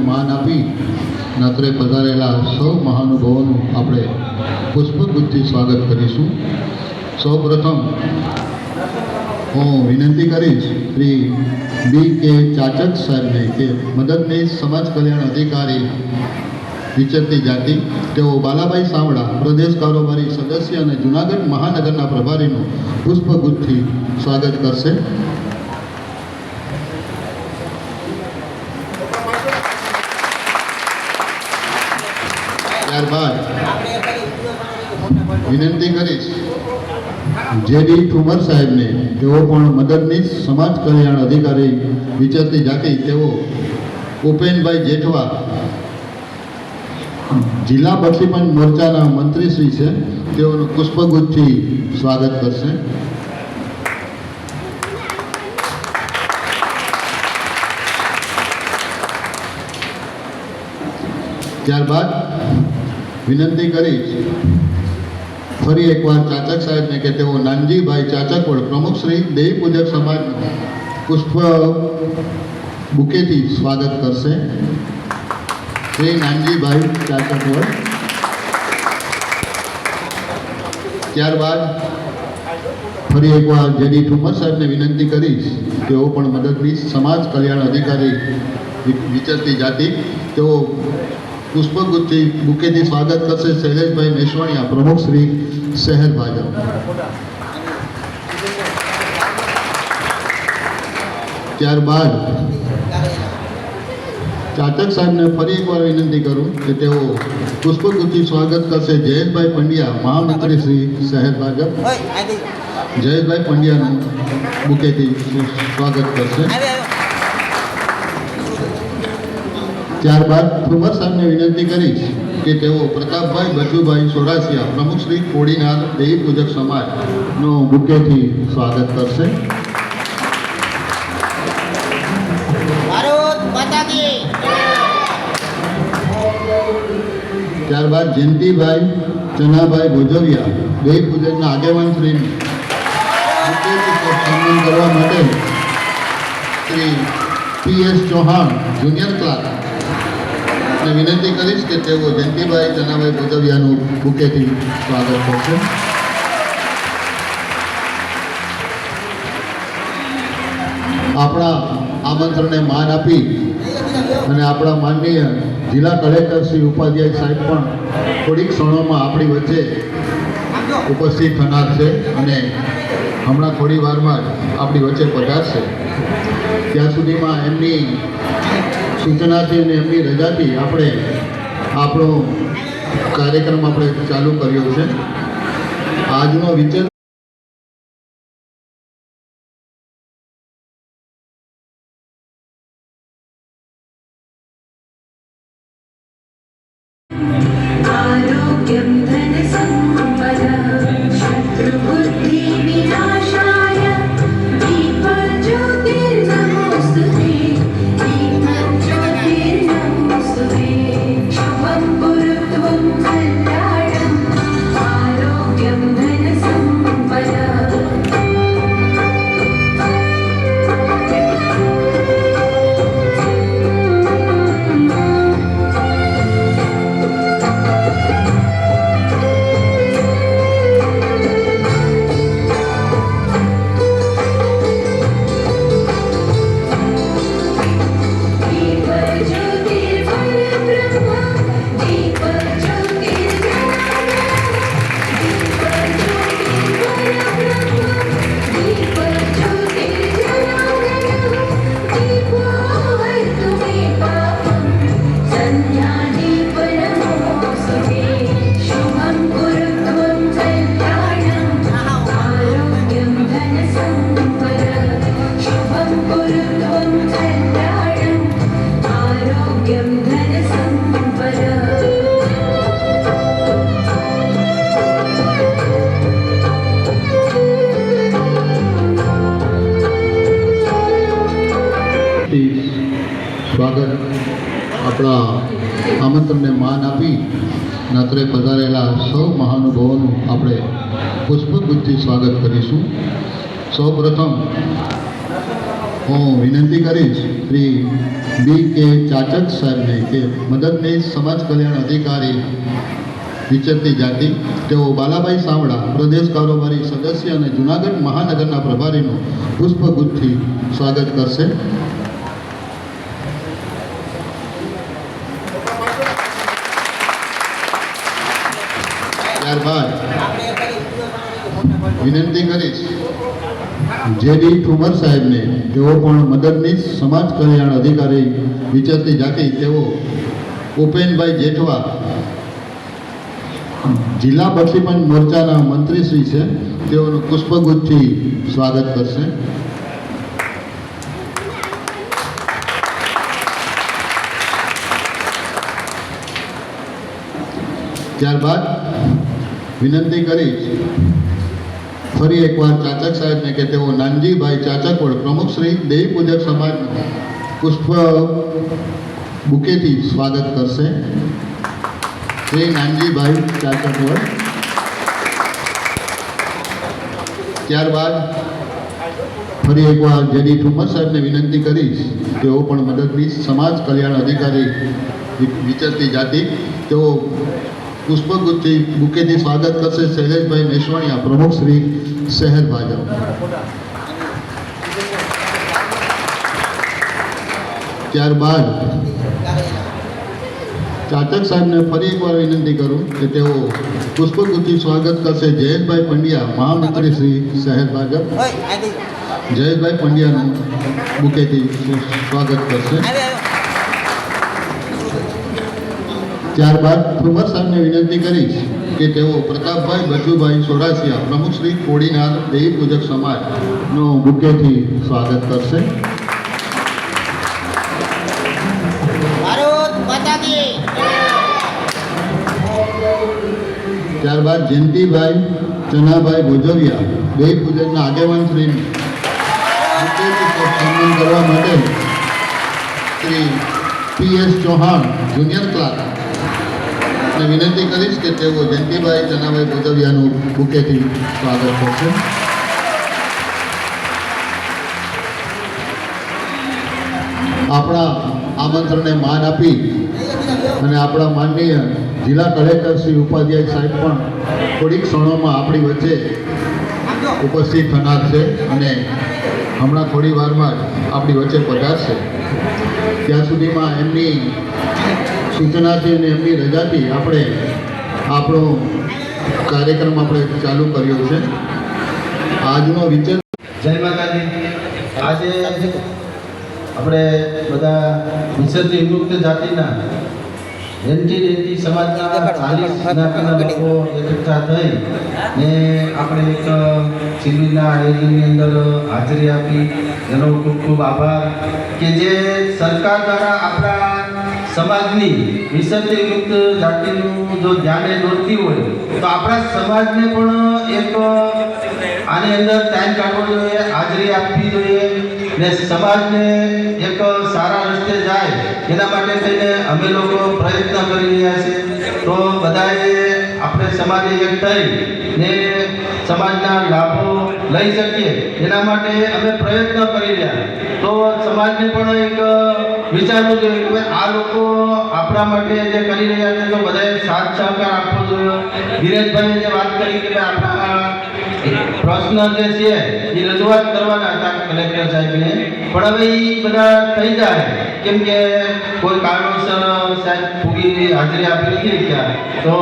માન આપી નાત્રે પધારેલા સૌ મહાનુભાવોનું આપણે પુષ્પગુચ્છથી સ્વાગત કરીશું. સૌ પ્રથમ હું વિનંતી કરીશ શ્રી B.K. ચાચક સાહેબને કે મદદનીશ સમાજ કલ્યાણ અધિકારી વિચરતી જાતિ, તેઓ બાલાભાઈ સાવડા પ્રદેશ કારોબારી સદસ્ય અને જૂનાગઢ મહાનગરના પ્રભારીનું પુષ્પગુચ્છથી સ્વાગત કરશે. ત્યારબાદ વિનંતી કરીશ જે.ડી. ઠુમર સાહેબને, તેઓ પણ મદદનીશ સમાજ કલ્યાણ અધિકારી વિચરતી જાતિ, તેઓ ઉપેનભાઈ જેઠવા જિલ્લા બક્ષીપંચ મોરચાના મંત્રીશ્રી છે, તેઓનું પુષ્પગુચ્છથી સ્વાગત કરશે. ત્યારબાદ વિનંતી કરીશ ફરી એકવાર ચાચક સાહેબને કે તેઓ નાનજીભાઈ ચાચકવડ પ્રમુખ શ્રી દેવી પૂજક સમાજનું પુષ્પ બુકેથી સ્વાગત કરશે. શ્રી નાનજીભાઈ ચાચકવડ. ત્યારબાદ ફરી એકવાર જે.ડી. ઠુમર સાહેબને વિનંતી કરીશ, તેઓ પણ મદદનીશ સમાજ કલ્યાણ અધિકારી વિચરતી જાતિ, તેઓ પુષ્પગુચ્છથી બુકેથી સ્વાગત કરશે. શૈલેષભાઈ મેશ્વાણીયા પ્રમુખ શ્રી શહેર ભાજપ. ત્યારબાદ ચાચક સાહેબને ફરી એકવાર વિનંતી કરું કે તેઓ પુષ્પગુચ્છથી સ્વાગત કરશે. જયેશભાઈ પંડ્યા મહામંત્રી શ્રી શહેર ભાજપ, જયેશભાઈ પંડ્યાનું બુકેથી સ્વાગત કરશે. ત્યારબાદ ઠુમર સાહેબને વિનંતી કરીશ કે તેઓ પ્રતાપભાઈ બચુભાઈ સોરાસિયા પ્રમુખ શ્રી કોડીનાર દેવી પૂજક સમાજનું બુકેથી સ્વાગત કરશે. ત્યારબાદ જયંતિભાઈ ચનાભાઈ ભોજવિયા દેવી પૂજકના આગેવાન શ્રી બુકેથી સન્માન કરવા માટે Shri P.S. Chauhan junior clerk ને વિનંતી કરીશ કે તેઓ જયંતિભાઈ ચનાભાઈ ભોજવિયાનું બુકેથી સ્વાગત કરશે. આપણા આમંત્રણને માન આપી અને આપણા માનનીય જિલ્લા કલેક્ટર શ્રી ઉપાધ્યાય સાહેબ પણ થોડીક ક્ષણોમાં આપણી વચ્ચે ઉપસ્થિત થનાર છે અને હમણાં થોડી વારમાં જ આપણી વચ્ચે પધારશે. ત્યાં સુધીમાં એમની સૂચનાથી અને એમની રજાથી આપણે આપણો કાર્યક્રમ આપણે ચાલુ કર્યો છે. આજનો વિચાર સ્વાગત આપણા આમંત્રણને માન આપી નાત્રે પધારેલા સૌ મહાનુભાવોનું આપણે પુષ્પગુચ્છથી સ્વાગત કરીશું. સૌ પ્રથમ હું વિનંતી કરીશ શ્રી B.K. ચાચક સાહેબને કે મદદનીશ સમાજ કલ્યાણ અધિકારી વિચરતી જાતિ તેઓ બાલાભાઈ સાવડા પ્રદેશ કારોબારી સદસ્ય અને જૂનાગઢ મહાનગરના પ્રભારીનું પુષ્પગુચ્છથી સ્વાગત કરશે. ત્યારબાદ વિનંતી કરીશ જે.ડી. ઠુમર સાહેબને તેઓ પણ મદદનીશ સમાજ કલ્યાણ અધિકારી વિચરતી જાતિ તેઓ ઉપેનભાઈ જેઠવા જિલ્લા બક્ષીપંચ મોરચાના મંત્રીશ્રી છે તેઓનું પુષ્પગુચ્છથી સ્વાગત કરશે. ત્યારબાદ વિનંતી કરીશ ફરી એકવાર ચાચક સાહેબને કે તેઓ નાનજીભાઈ ચાચકવડ પ્રમુખ શ્રી દેવી પૂજક સમાજનું પુષ્પ બુકેથી સ્વાગત કરશે. શ્રી નાનજીભાઈ ચાચકવડ. ત્યારબાદ ફરી એકવાર જે.ડી. ઠુમર સાહેબને વિનંતી કરીશ તેઓ પણ મદદનીશ સમાજ કલ્યાણ અધિકારી વિચરતી જાતિ તેઓ પુષ્પગુચ્છી બુકેથી સ્વાગત કરશે. શૈલેષભાઈ મેશ્વાણીયા પ્રમુખ શ્રી શહેર ભાજપ. ત્યારબાદ ચાચક સાહેબને ફરી એકવાર વિનંતી કરું કે તેઓ પુષ્પગુચ્છી સ્વાગત કરશે. જયેશભાઈ પંડ્યા મહામંત્રી શ્રી શહેર ભાજપ. જયેશભાઈ પંડ્યાનું બુકેથી સ્વાગત કરશે. ત્યારબાદ ઠુમર સાહેબને વિનંતી કરીશ કે તેઓ પ્રતાપભાઈ બચુભાઈ સોરાસિયા પ્રમુખ શ્રી કોડીનાર દેવી પૂજક સમાજનો બુકેથી સ્વાગત કરશે. ત્યારબાદ જયંતિભાઈ ચનાભાઈ ભોજવિયા દેવી પૂજકના આગેવાન શ્રી સન્માન કરવા માટે Shri P.S. Chauhan junior clerk ને વિનંતી કરીશ કે તેઓ જયંતિભાઈ ચનાભાઈ ભોજવિયાનું બુકેથી સ્વાગત કરશે. આપણા આમંત્રણને માન આપી અને આપણા માનનીય જિલ્લા કલેક્ટર શ્રી ઉપાધ્યાય સાહેબ પણ થોડીક ક્ષણોમાં આપણી વચ્ચે ઉપસ્થિત થનાર છે અને હમણાં થોડી વારમાં જ આપણી વચ્ચે પધારશે. ત્યાં સુધીમાં એમની સૂચનાથી અને એમની રજાથી આપણે આપણો કાર્યક્રમ આપણે ચાલુ કર્યો છે. આજનો વિચાર જય માતાજી. આજે આપણે બધા વિચરતી વિમુક્ત જાતિના એનટી સમાજના 40 જ્ઞાતિના લોકો એકઠા થઈ ને આપણે એક શિબિરના આયોજનની અંદર હાજરી આપી એનો ખૂબ ખૂબ આભાર કે જે સરકાર દ્વારા આપણા સમાજની વિચરતી વિમુક્ત જાતિનું જો ધ્યાને દોરતી હોય તો આપણા સમાજને પણ એક આની અંદર ટાઈમ કાઢવો જોઈએ, હાજરી આપવી જોઈએ ને સમાજને એક સારા રસ્તે જાય એના માટે થઈને અમે લોકો પ્રયત્ન કરી રહ્યા છીએ. તો બધાએ આપણે સમાજે એક થઈ ને સમાજના લાભો લઈ શકીએ એના માટે અમે પ્રયત્ન કરી રહ્યા. તો સમાજને પણ એક વિચારવું જોઈએ કે આ લોકો આપણા માટે જે કરી રહ્યા છે તો બધાએ સાથ સહકાર આપવો જોઈએ. ધીરજભાઈએ જે વાત કરી કે આપણા પ્રશ્ન જે છે એ રજૂઆત કરવાના હતા કલેક્ટર સાહેબને, પણ હવે એ બધા થઈ જાય કેમ કે કોઈ કારણોસર સાહેબ પૂરી હાજરી આપી નથી ગયા તો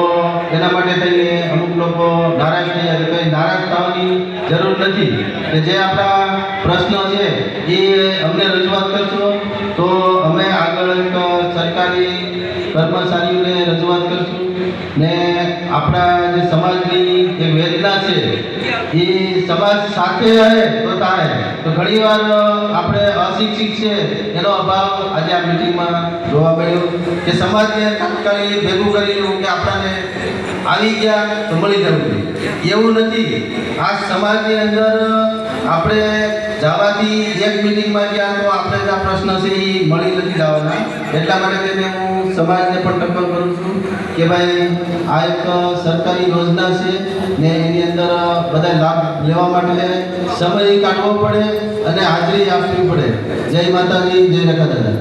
એના માટે થઈને અમુક લોકો નારાજ થઈ જાય. કંઈ નારાજ થવાની જરૂર નથી કે જે આપણા પ્રશ્ન છે એ અમને રજૂઆત કરશો તો અમે આગળ એક સરકારી કર્મચારીઓને રજૂઆત કરશું ને આપણા જે સમાજની જે વેદના છે એ સમાજ સાથે રહે તો તારે. તો ઘણીવાર આપણે અશિક્ષિત છે એનો અભાવ આજે આ મીટિંગમાં જોવા મળ્યો કે સમાજને તાત્કાલિક ભેગું કરી કે આપણને આવી ગયા તો મળી જવું. એવું નથી. આ સમાજની અંદર આપણે જવાથી એક મિટિંગમાં ગયા તો આપણે જે આ પ્રશ્ન છે એ મળી નથી જવાના. એટલા માટે તેને હું સમાજને પણ ટકોર કરું છું કે ભાઈ આ એક સરકારી યોજના છે ને એની અંદર બધા લાભ લેવા માટે સમય કાઢવો પડે અને હાજરી આપવી પડે. જય માતાજી, જય રખા દાદા.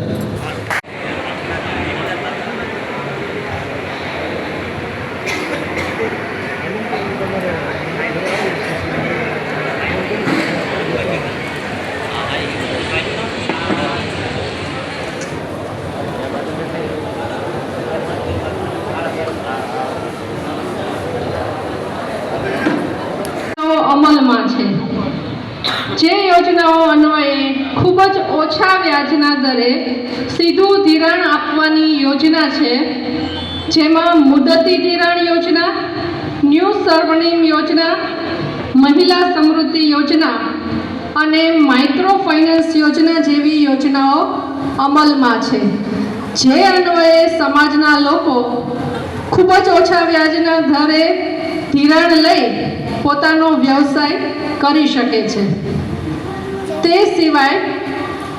અમલમાં છે. જે યોજનાઓ અન્વયે ખૂબ જ ઓછા વ્યાજના દરે સીધું ધિરાણ આપવાની યોજના છે, જેમાં મુદતી ધિરાણ યોજના, ન્યૂ સ્વર્ણિમ યોજના, મહિલા સમૃદ્ધિ યોજના અને માઇક્રો ફાઇનાન્સ યોજના જેવી યોજનાઓ અમલમાં છે, જે અન્વયે સમાજના લોકો ખૂબ જ ઓછા વ્યાજના દરે ધિરાણ લઈ પોતાનો વ્યવસાય કરી શકે છે. તે સિવાય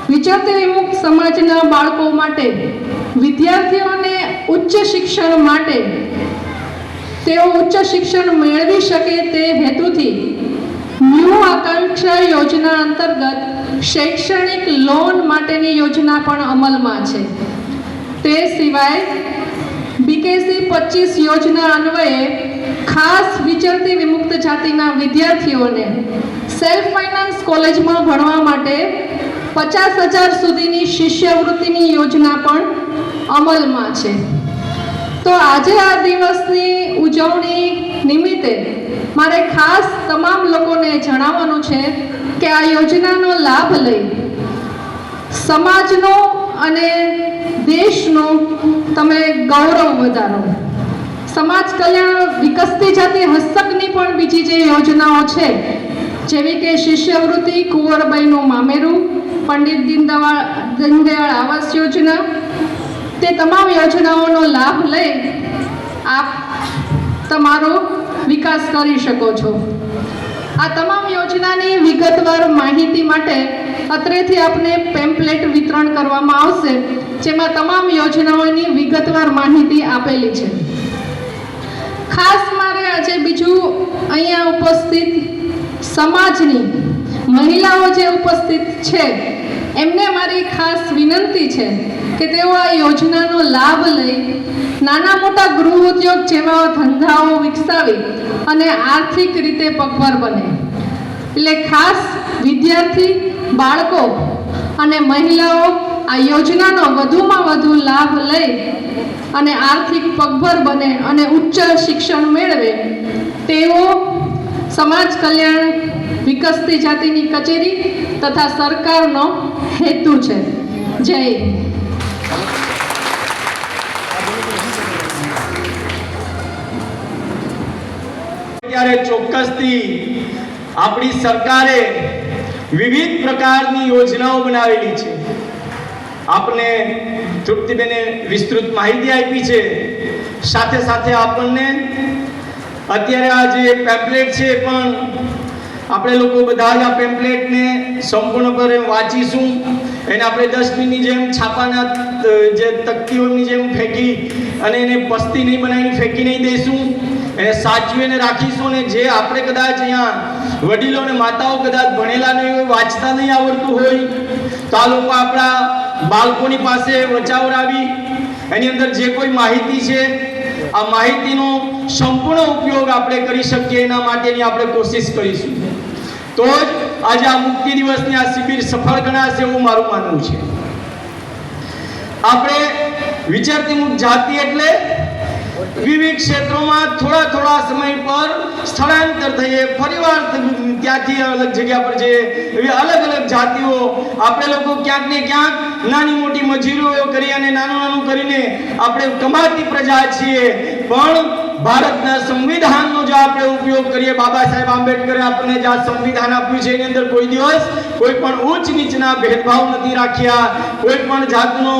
વિચરતી વિમુક્ત સમાજના બાળકો માટે, વિદ્યાર્થીઓને ઉચ્ચ શિક્ષણ માટે, તેઓ ઉચ્ચ શિક્ષણ મેળવી શકે તે હેતુથી ન્યૂ આકાંક્ષા યોજના અંતર્ગત શૈક્ષણિક લોન માટેની યોજના પણ અમલમાં છે. તે સિવાય બીકેસી 25 યોજના અન્વયે ખાસ વિચરતી વિમુક્ત જાતિના વિદ્યાર્થીઓને સેલ્ફ ફાઇનાન્સ કોલેજમાં ભણવા માટે 50,000 સુધીની શિષ્યવૃત્તિની યોજના પણ અમલમાં છે. તો આજે આ દિવસની ઉજવણી નિમિત્તે મારે ખાસ તમામ લોકોને જણાવવાનું છે કે આ યોજનાનો લાભ લઈ સમાજનો અને દેશનું તમે ગૌરવ વધારો. સમાજ કલ્યાણ વિકસતી જાતિ હસ્તકની પણ બીજી જે યોજનાઓ છે, જેવી કે શિષ્યવૃત્તિ, કુંવરબાઈનું મામેરું, પંડિત દીનદયાળ આવાસ યોજના, તે તમામ યોજનાઓનો લાભ લઈ આપ તમારો વિકાસ કરી શકો છો. આ તમામ યોજનાની વિગતવાર માહિતી માટે અત્રેથી આપને પેમ્પલેટ વિતરણ કરવામાં આવશે, જેમાં તમામ યોજનાઓની વિગતવાર માહિતી આપેલી છે. ખાસ મારે આજે બીજું અહીંયા ઉપસ્થિત સમાજની મહિલાઓ જે ઉપસ્થિત છે એમને મારી ખાસ વિનંતી છે કે તેઓ આ યોજનાનો લાભ લઈ નાના મોટા ગૃહ ઉદ્યોગ જેવા ધંધાઓ વિકસાવી અને આર્થિક રીતે પગભર બને. એટલે ખાસ વિદ્યાર્થી, બાળકો અને મહિલાઓ આ યોજનાનો વધુમાં વધુ લાભ લઈ અને આર્થિક પગભર બને અને ઉચ્ચ શિક્ષણ મેળવે તેવો સમાજ કલ્યાણ વિકસતી જાતિની કચેરી તથા સરકારનો હેતુ છે. જય હિન્દ. ત્યારે ચોક્કસથી આપણી સરકારે વિવિધ પ્રકારની યોજનાઓ બનાવેલી છે. આપને તૃપ્તિબેને વિસ્તૃત માહિતી આપી છે. સાથે સાથે આપણને અત્યારે આ જે પેમ્પલેટ છે પણ આપણે લોકો બધા જ આ પેમ્પલેટને સંપૂર્ણપણે વાંચીશું. એને આપણે ડસ્ટબિનની જેમ છાપાના જે તકતીઓની જેમ ફેંકી અને એને પસ્તી નહીં બનાવીને ફેંકી નહીં દઈશું. એને સાચવીને રાખીશું. અને જે આપણે કદાચ અહીંયા વડીલો અને માતાઓ કદાચ ભણેલા નહીં હોય, વાંચતા નહીં આવડતું હોય, તો આ લોકો આપણા બાળકોની પાસે વચાવરાવી એની અંદર જે કોઈ માહિતી છે આ માહિતીનો સંપૂર્ણ ઉપયોગ આપણે કરી શકીએ એના માટેની આપણે કોશિશ કરીશું. તો જ આજે આ મુક્તિ દિવસની આ શિબિર સફળ ગણાશે એવું મારું માનવું છે. આપણે વિચરતી મુક્ત જાતિ એટલે વિવિધ ક્ષેત્રોમાં થોડા સમય પર સ્થળાંતર થઈએ, ફરીવાર ત્યાંથી અલગ જગ્યા પર જઈએ. એવી અલગ જાતિઓ આપણે લોકો ક્યાંક ને ક્યાંક નાની મોટી મજૂરીઓ કરી અને નાનું કરીને આપણે કમાતી પ્રજા છીએ. પણ ભારતના સંવિધાનનો જો આપણે ઉપયોગ કરીએ, બાબા સાહેબ આંબેડકરે આપણને જે આ સંવિધાન આપ્યું છે એની અંદર કોઈ દિવસ કોઈ પણ ઉચ્ચ નીચના ભેદભાવ નથી રાખ્યા, કોઈ પણ જાતનો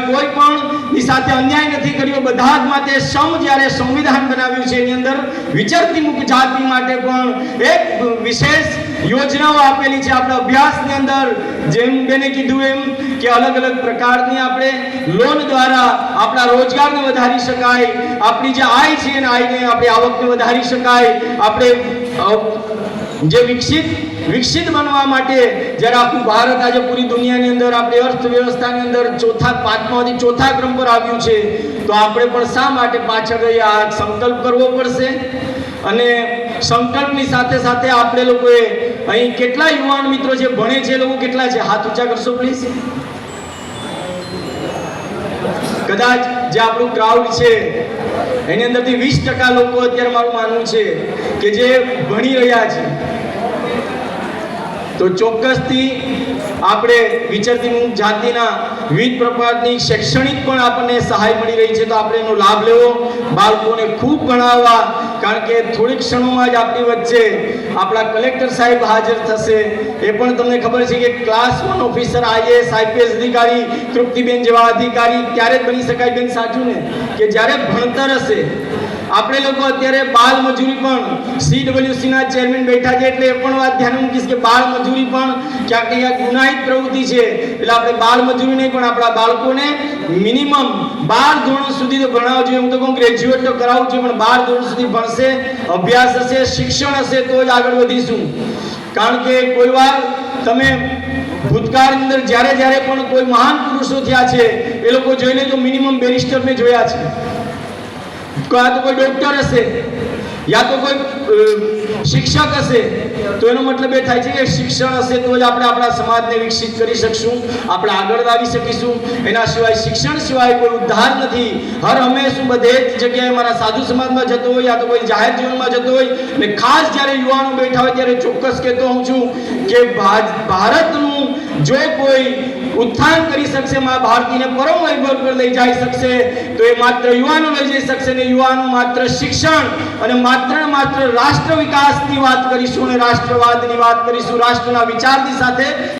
કોઈ પણ ની સાથે અન્યાય નથી કર્યો. બધા જ માટે સમ જ્યારે સંવિધાન બનાવ્યું છે એની અંદર વિચરતી મુક્ત જાતિ માટે પણ એક વિશેષ યોજનાઓ આપેલી છે. આપણા અભ્યાસની અંદર જેમ બેને કીધું એમ કે અલગ અલગ પ્રકારની આપણે લોન દ્વારા આપણા રોજગારને વધારી શકાય, આપણી જે આય છે એને આયને આપણી આવકને વધારી શકાય. આપણે જે વિકસિત બનવા માટે જ્યારે આખું ભારત આજે પૂરી દુનિયાની અંદર આપણી અર્થવ્યવસ્થાની અંદર પાંચમાથી ચોથા ક્રમ પર આવ્યું છે, તો આપણે પણ શા માટે પાછળ રહી આ સંકલ્પ કરવો પડશે. અને સંકલ્પની સાથે સાથે આપણે લોકોએ અહીં કેટલા યુવાન મિત્રો જે ભણે છે એ લોકો કેટલા છે? હાથ ઊંચા કરશો પ્લીઝ. કદાચ જે આપણું ક્રાઉડ છે એની અંદરથી 20% લોકો અત્યારે મારું માનવું છે કે જે ભણી રહ્યા છે. તો ચોક્કસથી આપણે વિચરતી મુક્ત જાતિના વિવિધ પ્રકારની શૈક્ષણિક પણ આપણને સહાય મળી રહી છે, તો આપણે એનો લાભ લેવો, બાળકોને ખૂબ ભણાવવા. કારણ કે થોડીક ક્ષણોમાં જ આપણી વચ્ચે આપણા કલેક્ટર સાહેબ હાજર થશે. એ પણ તમને ખબર છે કે ક્લાસ 1 ઓફિસર, IAS IPS અધિકારી તૃપ્તિબેન જેવા અધિકારી ત્યારે જ બની શકાય. બેન સાચું ને કે જ્યારે ભણતર હશે. આપણે લોકો અત્યારે બાળ મજૂરી પણ CWC ના ચેરમેન બેઠા છે એટલે એ પણ વાત ધ્યાન મૂકીશ કે બાળ મજૂરી પણ ક્યાંક ને ક્યાંક ગુનાહિત પ્રવૃત્તિ છે. એટલે આપણે બાળ મજૂરી નહીં પણ આપણા બાળકોને મિનિમમ 12 ધોરણ સુધી તો ભણાવવું જોઈએ. હું તો કહું ગ્રેજ્યુએટ તો કરાવવું જોઈએ, પણ 12 ધોરણ સુધી ભણશે, અભ્યાસ હશે, શિક્ષણ હશે તો જ આગળ વધીશું. કારણ કે કોઈ વાર તમે ભૂતકાળની અંદર જ્યારે પણ કોઈ મહાન પુરુષો થયા છે એ લોકો જોઈ લેજો, મિનિમમ બેરિસ્ટર મેં જોયા છે, કાં તો કોઈ ડોક્ટર હશે યા તો કોઈ શિક્ષક હશે. તો એનો મતલબ એ થાય છે કે શિક્ષણ હશે તો જ આપણે આપણા સમાજને વિકસિત કરી શકશું, આપણે આગળ લાવી શકીશું. એના સિવાય શિક્ષણ સિવાય કોઈ ઉદ્ધાર નથી. હર હંમેશ બધે જ જગ્યાએ મારા સાધુ સમાજમાં જતો હોય યા તો કોઈ જાહેર જીવનમાં જતો હોય અને ખાસ જ્યારે યુવાનો બેઠા હોય ત્યારે ચોક્કસ કહેતો હોઉં છું કે ભારતનું જો કોઈ ઉત્થાન કરી શકશે, મા ભારતીને પરમ વૈભવ પર લઈ જઈ શકશે તો એ માત્ર યુવાનો લઈ જઈ શકશે. ને યુવાનો માત્ર શિક્ષણ અને માત્ર રાષ્ટ્ર વિકાસની વાત કરીશું અને રાષ્ટ્રવાદની વાત કરીશું, રાષ્ટ્રના વિચારની સાથે